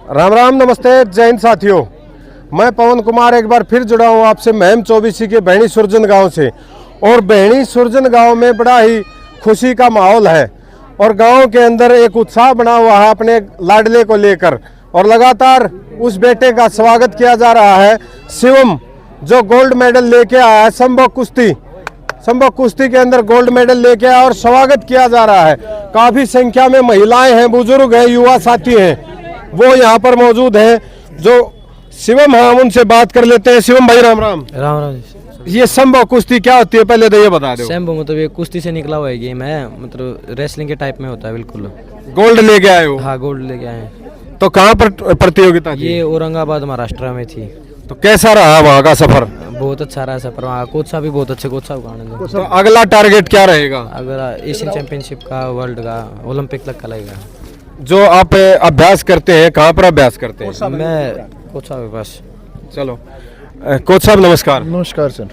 राम राम, नमस्ते, जय हिंद साथियों। मैं पवन कुमार एक बार फिर जुड़ा हूँ आपसे महम चौबीसी के बहनी सुरजन गांव से। और बहनी सुरजन गांव में बड़ा ही खुशी का माहौल है और गांव के अंदर एक उत्साह बना हुआ है अपने लाडले को लेकर, और लगातार उस बेटे का स्वागत किया जा रहा है। शिवम जो गोल्ड मेडल लेके आया है संभव कुश्ती के अंदर गोल्ड मेडल लेके आया और स्वागत किया जा रहा है। काफी संख्या में महिलाएं हैं, बुजुर्ग हैं, युवा साथी हैं, वो यहाँ पर मौजूद हैं। जो शिवम है हम उनसे बात कर लेते हैं। शिवम भाई राम राम। राम राम। ये संभव कुश्ती क्या होती है पहले तो ये बता दो। संभव मतलब ये कुश्ती से निकला हुआ गेम है, मतलब रेसलिंग के टाइप में होता है। बिल्कुल। गोल्ड लेके आए हो? हाँ, गोल्ड लेके आए हैं। तो कहाँ पर प्रतियोगिता थी? ये औरंगाबाद महाराष्ट्र में थी। तो कैसा रहा वहाँ का सफर? बहुत अच्छा रहा सफर। वहाँ कोच साहब भी बहुत अच्छे, कोच साहब का आनंद। तो अगला टारगेट क्या रहेगा? अगर एशियन चैंपियनशिप का, वर्ल्ड का, ओलंपिक तक का लगेगा। जो आप अभ्यास करते हैं कहाँ पर अभ्यास करते हैं? मैं कोच साहब के पास। चलो कोच साहब नमस्कार। नमस्कार सर।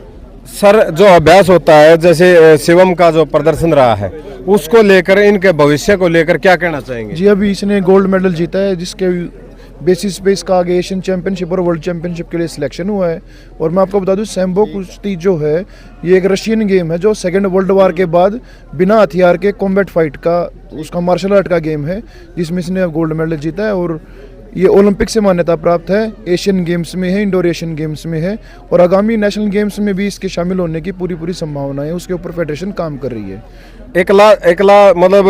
सर जो अभ्यास होता है, जैसे शिवम का जो प्रदर्शन रहा है उसको लेकर, इनके भविष्य को लेकर क्या कहना चाहेंगे? जी, अभी इसने गोल्ड मेडल जीता है, जिसके बेसिस पे इसका आगे एशियन चैंपियनशिप और वर्ल्ड चैंपियनशिप के लिए सिलेक्शन हुआ है। और मैं आपको बता दूं, सैम्बो कुश्ती जो है ये एक रशियन गेम है जो सेकेंड वर्ल्ड वार के बाद बिना हथियार के कॉम्बैट फाइट का, उसका मार्शल आर्ट का गेम है, जिसमें इसने गोल्ड मेडल जीता है। और ये ओलंपिक से मान्यता प्राप्त है, एशियन गेम्स में है, इंडोर एशियन गेम्स में है, और आगामी नेशनल गेम्स में भी इसके शामिल होने की पूरी संभावना है। उसके ऊपर फेडरेशन काम कर रही है। एकला मतलब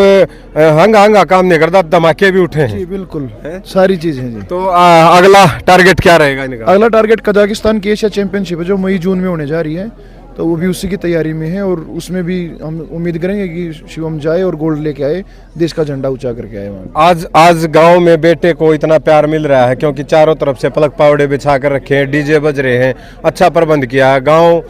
हंगा काम नहीं करता, धमाके भी उठे हैं। जी बिल्कुल, सारी चीज़ है जी। तो अगला टारगेट क्या रहेगा इनका? अगला टारगेट कजाकिस्तान की एशिया चैंपियनशिप है जो मई जून में होने जा रही है, तो वो भी उसी की तैयारी में है। और उसमें भी हम उम्मीद करेंगे कि शिवम जाए और गोल्ड लेके आए, देश का झंडा ऊंचा करके आए वहाँ। आज गांव में बेटे को इतना प्यार मिल रहा है क्योंकि चारों तरफ से पलक पावड़े बिछा कर रखे हैं, डीजे बज रहे हैं, अच्छा प्रबंध किया है। गांव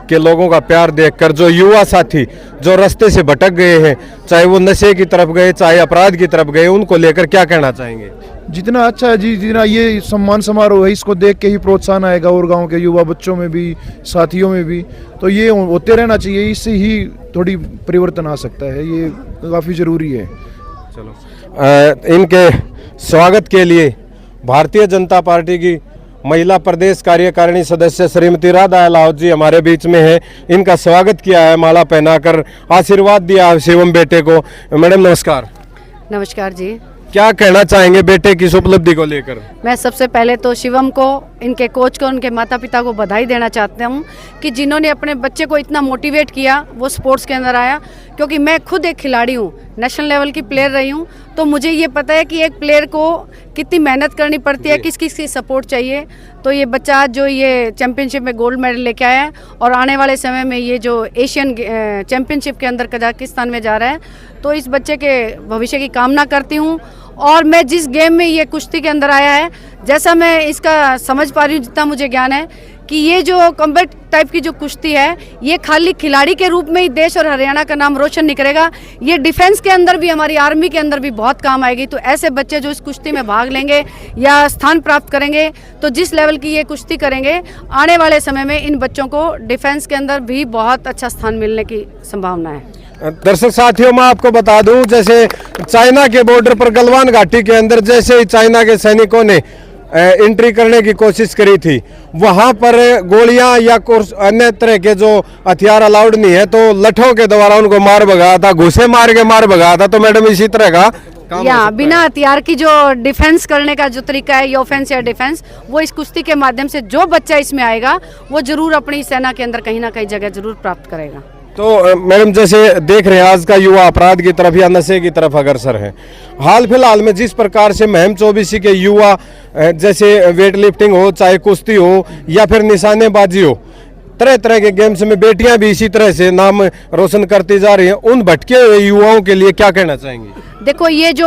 के लोगों का प्यार देखकर जो युवा साथी जो रास्ते से भटक गए हैं, चाहे वो नशे की तरफ गए, चाहे अपराध की तरफ गए, उनको लेकर क्या कहना चाहेंगे? जितना अच्छा है जी, जितना ये सम्मान समारोह है, इसको देख के ही प्रोत्साहन आएगा और गांव के युवा बच्चों में भी, साथियों में भी। तो ये होते रहना चाहिए, इससे ही थोड़ी परिवर्तन आ सकता है, ये काफ़ी ज़रूरी है। चलो इनके स्वागत के लिए भारतीय जनता पार्टी की महिला प्रदेश कार्यकारिणी सदस्य श्रीमती राधा अलाउद जी हमारे बीच में है। इनका स्वागत किया है, माला पहनाकर आशीर्वाद दिया है शिवम बेटे को। मैडम नमस्कार। नमस्कार जी। क्या कहना चाहेंगे बेटे की इस उपलब्धि को लेकर? मैं सबसे पहले तो शिवम को, इनके कोच को, उनके माता पिता को बधाई देना चाहता हूँ कि जिन्होंने अपने बच्चे को इतना मोटिवेट किया, वो स्पोर्ट्स के अंदर आया। क्योंकि मैं खुद एक खिलाड़ी हूँ, नेशनल लेवल की प्लेयर रही हूँ, तो मुझे ये पता है कि एक प्लेयर को कितनी मेहनत करनी पड़ती है, किस किस की सपोर्ट चाहिए। तो ये बच्चा जो ये चैंपियनशिप में गोल्ड मेडल लेके आया है और आने वाले समय में ये जो एशियन चैंपियनशिप के अंदर कजाकिस्तान में जा रहा है, तो इस बच्चे के भविष्य की कामना करती हूँ। और मैं जिस गेम में ये कुश्ती के अंदर आया है, जैसा मैं इसका समझ पा रही हूँ, जितना मुझे ज्ञान है, कि ये जो कॉम्बैट टाइप की जो कुश्ती है, ये खाली खिलाड़ी के रूप में ही देश और हरियाणा का नाम रोशन नहीं करेगा, ये डिफेंस के अंदर भी, हमारी आर्मी के अंदर भी बहुत काम आएगी। तो ऐसे बच्चे जो इस कुश्ती में भाग लेंगे या स्थान प्राप्त करेंगे, तो जिस लेवल की ये कुश्ती करेंगे, आने वाले समय में इन बच्चों को डिफेंस के अंदर भी बहुत अच्छा स्थान मिलने की संभावना है। दर्शक साथियों, मैं आपको बता दूं, जैसे चाइना के बॉर्डर पर गलवान घाटी के अंदर जैसे ही चाइना के सैनिकों ने एंट्री करने की कोशिश करी थी, वहां पर गोलियां या अन्य तरह के जो हथियार अलाउड नहीं है, तो लठों के द्वारा उनको मार भगाया था, घुसे मार के मार भगाया था। तो मैडम इसी तरह का या बिना हथियार की जो डिफेंस करने का जो तरीका है, ये ऑफेंस या डिफेंस, वो इस कुश्ती के माध्यम से जो बच्चा इसमें आएगा, वो जरूर अपनी सेना के अंदर कहीं ना कहीं जगह जरूर प्राप्त करेगा। तो मैडम जैसे देख रहे हैं आज का युवा अपराध की तरफ या नशे की तरफ अग्रसर है। हाल फिलहाल में जिस प्रकार से महम चौबीसी के युवा, जैसे वेट लिफ्टिंग हो, चाहे कुश्ती हो या फिर निशानेबाजी हो, तरह तरह के गेम्स में बेटियां भी इसी तरह से नाम रोशन करती जा रही हैं, उन भटके हुए युवाओं के लिए क्या कहना चाहेंगे? देखो, ये जो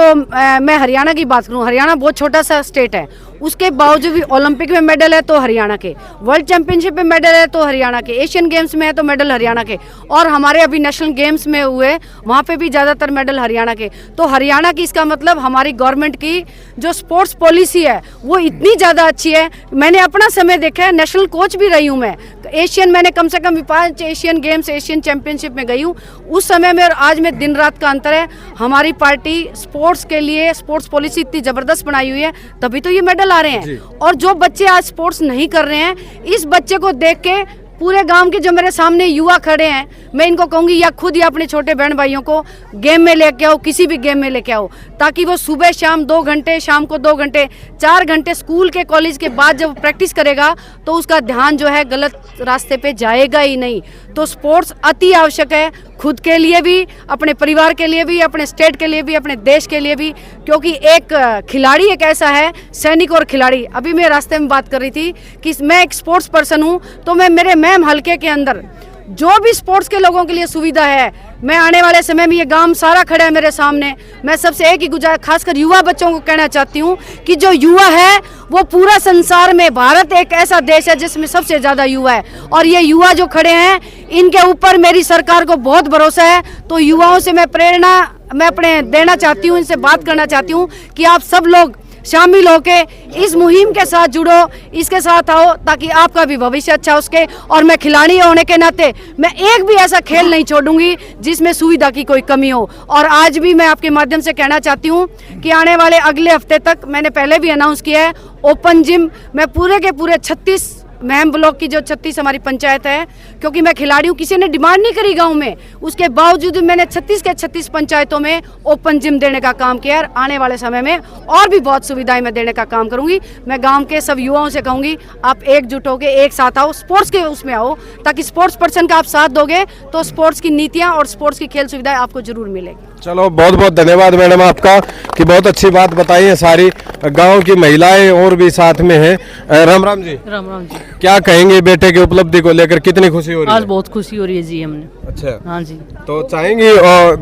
मैं हरियाणा की बात करूं, हरियाणा बहुत छोटा सा स्टेट है, उसके बावजूद भी ओलंपिक में मेडल है तो हरियाणा के, वर्ल्ड चैंपियनशिप में मेडल है तो हरियाणा के, एशियन गेम्स में है तो मेडल हरियाणा के, और हमारे अभी नेशनल गेम्स में हुए वहाँ पे भी ज़्यादातर मेडल हरियाणा के। तो हरियाणा की, इसका मतलब हमारी गवर्नमेंट की जो स्पोर्ट्स पॉलिसी है वो इतनी ज़्यादा अच्छी है। मैंने अपना समय देखा है, नेशनल कोच भी रही हूँ मैं, एशियन, मैंने कम से कम 5 एशियन गेम्स, एशियन चैंपियनशिप में गई हूँ। उस समय में और आज में दिन रात का अंतर है। हमारी पार्टी पार्टी स्पोर्ट्स के लिए स्पोर्ट्स पॉलिसी इतनी ज़बरदस्त बनाई हुई है, तभी तो ये मेडल आ रहे हैं। और जो बच्चे आज स्पोर्ट्स नहीं कर रहे हैं, इस बच्चे को देख के पूरे गांव के जो मेरे सामने युवा खड़े हैं, मैं इनको कहूँगी या खुद या अपने छोटे बहन भाइयों को गेम में लेके आओ, किसी भी गेम में लेके आओ, ताकि वो सुबह शाम 2 घंटे, शाम को 2 घंटे, 4 घंटे स्कूल के कॉलेज के बाद जब प्रैक्टिस करेगा तो उसका ध्यान जो है गलत रास्ते पे जाएगा ही नहीं। तो स्पोर्ट्स अति आवश्यक है, खुद के लिए भी, अपने परिवार के लिए भी, अपने स्टेट के लिए भी, अपने देश के लिए भी, क्योंकि एक खिलाड़ी एक ऐसा है, सैनिक और खिलाड़ी। अभी मैं रास्ते में बात कर रही थी कि मैं एक स्पोर्ट्स पर्सन हूँ, तो मैं मेरे मैम हल्के के अंदर जो भी स्पोर्ट्स के लोगों के लिए सुविधा है, मैं आने वाले समय में, ये गांव सारा खड़ा है मेरे सामने, मैं सबसे एक ही गुजारिश, खासकर युवा बच्चों को कहना चाहती हूँ कि जो युवा है वो पूरा संसार में, भारत एक ऐसा देश है जिसमें सबसे ज़्यादा युवा है, और ये युवा जो खड़े हैं इनके ऊपर मेरी सरकार को बहुत भरोसा है। तो युवाओं से मैं प्रेरणा अपने देना चाहती हूँ, इनसे बात करना चाहती हूँ कि आप सब लोग शामिल होके इस मुहिम के साथ जुड़ो, इसके साथ आओ, ताकि आपका भी भविष्य अच्छा हो सके। और मैं खिलाड़ी होने के नाते मैं एक भी ऐसा खेल नहीं छोड़ूंगी जिसमें सुविधा की कोई कमी हो। और आज भी मैं आपके माध्यम से कहना चाहती हूँ कि आने वाले अगले हफ्ते तक, मैंने पहले भी अनाउंस किया है, ओपन जिम मैं पूरे के पूरे 36 महम ब्लॉक की जो 36 हमारी पंचायत है, क्योंकि मैं खिलाड़ी हूँ, किसी ने डिमांड नहीं करी गांव में, उसके बावजूद मैंने 36 के 36 पंचायतों में ओपन जिम देने का काम किया है। आने वाले समय में और भी बहुत सुविधाएं मैं देने का काम करूंगी। मैं गांव के सब युवाओं से कहूंगी, आप एकजुट होकर एक साथ आओ, स्पोर्ट्स के उसमें आओ, ताकि स्पोर्ट्स पर्सन का आप साथ दोगे तो स्पोर्ट्स की नीतियाँ और स्पोर्ट्स की खेल सुविधाएं आपको जरूर मिलेगी। चलो, बहुत बहुत धन्यवाद मैडम आपका कि बहुत अच्छी बात बताई है। सारी गांव की महिलाएं और भी साथ में हैं। राम राम जी। राम राम जी। क्या कहेंगे बेटे की उपलब्धि को लेकर, कितनी खुशी हो रही है? आज बहुत खुशी हो रही है जी हमने। अच्छा, हाँ जी। तो चाहेंगे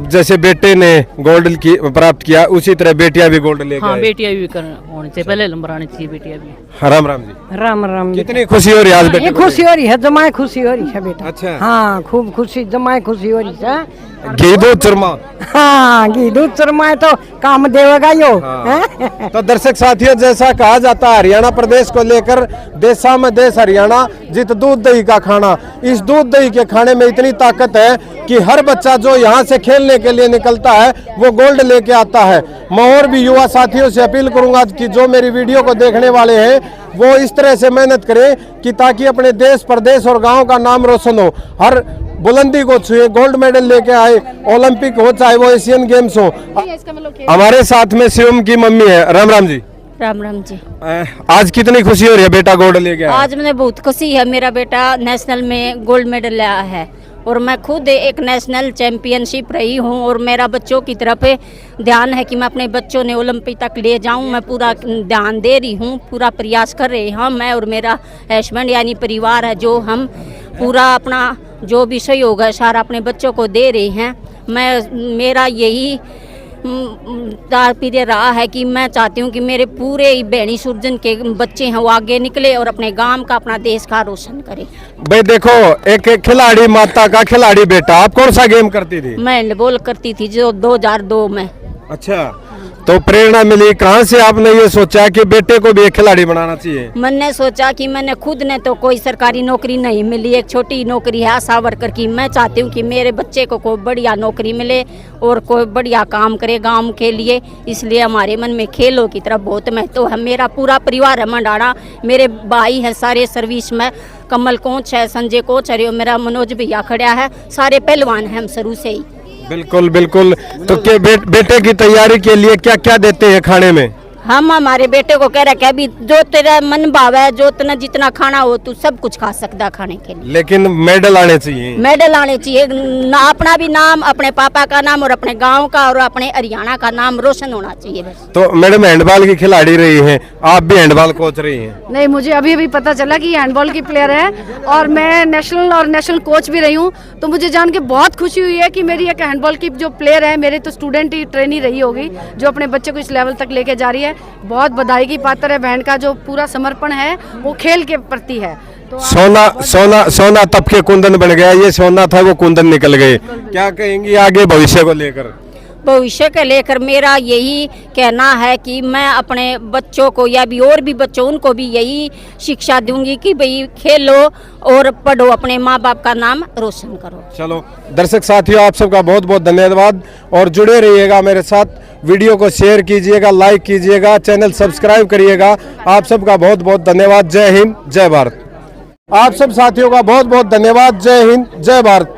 जैसे बेटे ने गोल्ड की प्राप्त किया, उसी तरह बेटियां भी गोल्ड लेकर हाँ, आए। बेटियां भी होनी चाहिए, पहले नंबर आने चाहिए बेटियां भी। हाँ, राम राम जी। राम राम जी। कितनी खुशी हो रही है आज बेटे ये को? खुशी हो रही है, जमाए खुशी हो रही है बेटा। अच्छा। हाँ, खूब खुशी, जमाए खुशी हो रही है। घी दूध चूरमा। हाँ, घी दूध चुरमाए तो काम देगा यो। हाँ। तो दर्शक साथियों, जैसा कहा जाता है हरियाणा प्रदेश को लेकर, देशा में देश हरियाणा, जित दूध दही का खाना। इस दूध दही के खाने में इतनी ताकत है कि हर बच्चा जो यहाँ से खेलने के लिए निकलता है वो गोल्ड लेके आता है। मैं और भी युवा साथियों से अपील करूंगा कि जो मेरी वीडियो को देखने वाले हैं वो इस तरह से मेहनत करें कि ताकि अपने देश, प्रदेश और गाँव का नाम रोशन हो, हर बुलंदी को छुए, गोल्ड मेडल लेके आए, ओलंपिक हो चाहे वो एशियन गेम्स हो। हमारे साथ में शिवम की मम्मी है। राम राम जी। राम राम जी। आज कितनी खुशी हो रही है बेटा गोल्ड लेके आया? आज मुझे बहुत खुशी है, मेरा बेटा नेशनल में गोल्ड मेडल लाया है, और मैं खुद एक नेशनल चैंपियनशिप रही हूँ, और मेरा बच्चों की तरफ ध्यान है कि मैं अपने बच्चों ने ओलंपिक तक ले जाऊँ। मैं पूरा ध्यान दे रही हूँ, पूरा प्रयास कर रहे हैं। मैं और मेरा हस्बैंड यानी परिवार है, जो हम पूरा अपना जो भी सहयोग है सारा अपने बच्चों को दे रहे हैं। मेरा यही तात्पर्य रहा है कि मैं चाहती हूँ कि मेरे पूरे बहनी सुरजन के बच्चे हैं वो आगे निकले और अपने गांव का, अपना देश का रोशन करें। भाई देखो, एक खिलाड़ी माता का खिलाड़ी बेटा, आप कौन सा गेम करती थी? मैं हैंडबॉल करती थी जो 2002 में। अच्छा, तो प्रेरणा मिली कहाँ से? आपने ये सोचा कि बेटे को भी एक खिलाड़ी बनाना चाहिए? मैंने सोचा कि मैंने खुद ने तो कोई सरकारी नौकरी नहीं मिली, एक छोटी नौकरी है आशा वर्कर की। मैं चाहती हूँ कि मेरे बच्चे को कोई बढ़िया नौकरी मिले और कोई बढ़िया काम करे गांव के लिए। इसलिए हमारे मन में खेलों की तरफ बहुत महत्व है। मेरा पूरा परिवार है मंडाना, मेरे भाई हैं सारे सर्विस में, कमल कोच है, संजय कोच है, मेरा मनोज भैया खड़ा है, सारे पहलवान हैं हम शुरू से ही। बिल्कुल बिल्कुल। तो के बेटे की तैयारी के लिए क्या क्या देते हैं खाने में? हम हमारे बेटे को कह रहे हैं कि अभी जो तेरा मन भाव है, जो तेना जितना खाना हो तू सब कुछ खा सकता खाने के लिए, लेकिन मेडल आने चाहिए। मेडल आने चाहिए ना, अपना भी नाम, अपने पापा का नाम और अपने गांव का और अपने हरियाणा का नाम रोशन होना चाहिए बस। तो मैडम हैंडबॉल की खिलाड़ी रही हैं, आप भी हैंडबॉल कोच रही हैं? नहीं, मुझे अभी अभी पता चला कि हैंडबॉल की प्लेयर है, और मैं नेशनल कोच भी रही हूँ। तो मुझे जान के बहुत खुशी हुई है कि मेरी एक हैंडबॉल की जो प्लेयर है, मेरे तो स्टूडेंट ही ट्रेनी रही होगी, जो अपने बच्चे को इस लेवल तक लेके जा रही है। बहुत बधाई की पात्र है, बहन का जो पूरा समर्पण है वो खेल के प्रति है। तो सोना तब के कुंदन बन गया, ये सोना था वो कुंदन निकल गए। क्या कहेंगी आगे भविष्य को लेकर? भविष्य के लेकर मेरा यही कहना है कि मैं अपने बच्चों को या भी और भी बच्चों उनको भी यही शिक्षा दूंगी कि भाई खेलो और पढ़ो, अपने माँ बाप का नाम रोशन करो। चलो दर्शक साथियों, आप सबका बहुत बहुत धन्यवाद और जुड़े रहिएगा मेरे साथ। वीडियो को शेयर कीजिएगा, लाइक कीजिएगा, चैनल सब्सक्राइब करिएगा। आप सबका बहुत बहुत धन्यवाद। जय हिंद, जय भारत। आप सब साथियों का बहुत बहुत धन्यवाद। जय हिंद, जय भारत।